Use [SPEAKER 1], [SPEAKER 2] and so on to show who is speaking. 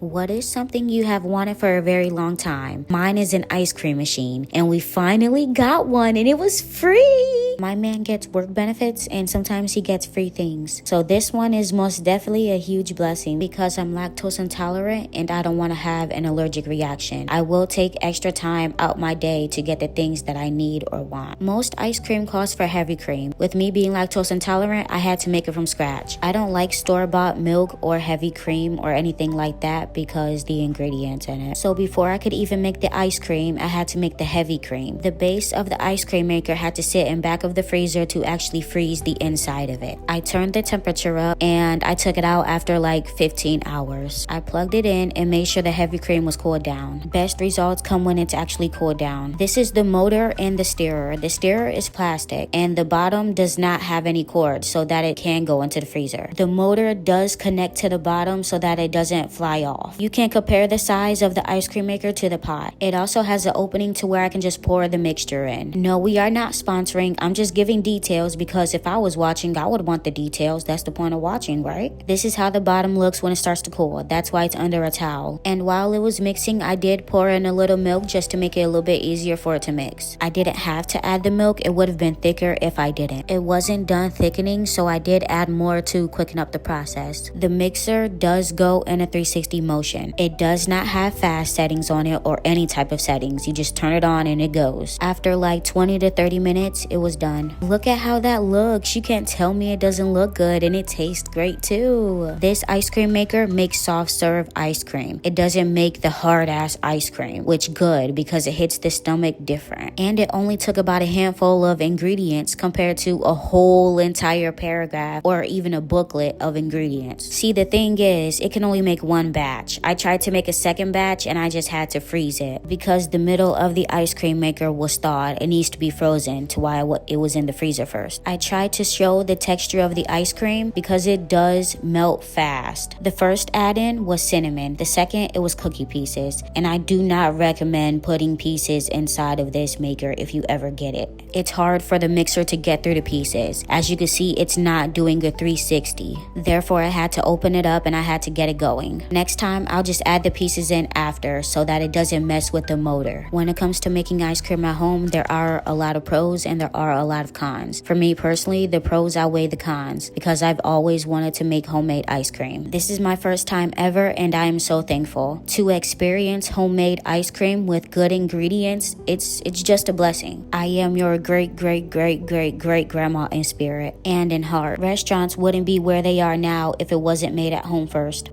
[SPEAKER 1] What is something you have wanted for a very long time? Mine is an ice cream machine, and we finally got one, and it was free. My man gets work benefits, and sometimes he gets free things. So this one is most definitely a huge blessing because I'm lactose intolerant and I don't want to have an allergic reaction. I will take extra time out my day to get the things that I need or want. Most ice cream calls for heavy cream. With me being lactose intolerant, I had to make it from scratch. I don't like store-bought milk or heavy cream or anything like that because the ingredients in it. So before I could even make the ice cream, I had to make the heavy cream. The base of the ice cream maker had to sit in back of the freezer to actually freeze the inside of it. I turned the temperature up and I took it out after like 15 hours. I plugged it in and made sure the heavy cream was cooled down. Best results come when it's actually cooled down. This is the motor and the stirrer. The stirrer is plastic and the bottom does not have any cord so that it can go into the freezer. The motor does connect to the bottom so that it doesn't fly off. You can compare the size of the ice cream maker to the pot. It also has an opening to where I can just pour the mixture in. No, we are not sponsoring. I'm just giving details because if I was watching, I would want the details. That's the point of watching, right? This is how the bottom looks when it starts to cool. That's why it's under a towel. And while it was mixing, I did pour in a little milk just to make it a little bit easier for it to mix. I didn't have to add the milk. It would have been thicker if I didn't. It wasn't done thickening, so I did add more to quicken up the process. The mixer does go in a 360 motion. It does not have fast settings on it or any type of settings. You just turn it on and it goes. After like 20 to 30 minutes, it was done. Look at how that looks. You can't tell me it doesn't look good, and it tastes great too. This ice cream maker makes soft serve ice cream. It doesn't make the hard ass ice cream, which good because it hits the stomach different. And it only took about a handful of ingredients compared to a whole entire paragraph or even a booklet of ingredients. See, the thing is, it can only make one batch. I tried to make a second batch and I just had to freeze it because the middle of the ice cream maker was thawed. It needs to be frozen to why it was in the freezer first. I tried to show the texture of the ice cream because it does melt fast. The first add-in was cinnamon. The second, it was cookie pieces. And I do not recommend putting pieces inside of this maker if you ever get it. It's hard for the mixer to get through the pieces. As you can see, it's not doing a 360. Therefore, I had to open it up and I had to get it going. Next time, I'll just add the pieces in after so that it doesn't mess with the motor. When it comes to making ice cream at home, there are a lot of pros and there are a lot of cons. For me personally, the pros outweigh the cons because I've always wanted to make homemade ice cream. This is my first time ever and I am so thankful. To experience homemade ice cream with good ingredients, it's just a blessing. I am your great grandma in spirit and in heart. Restaurants wouldn't be where they are now if it wasn't made at home first.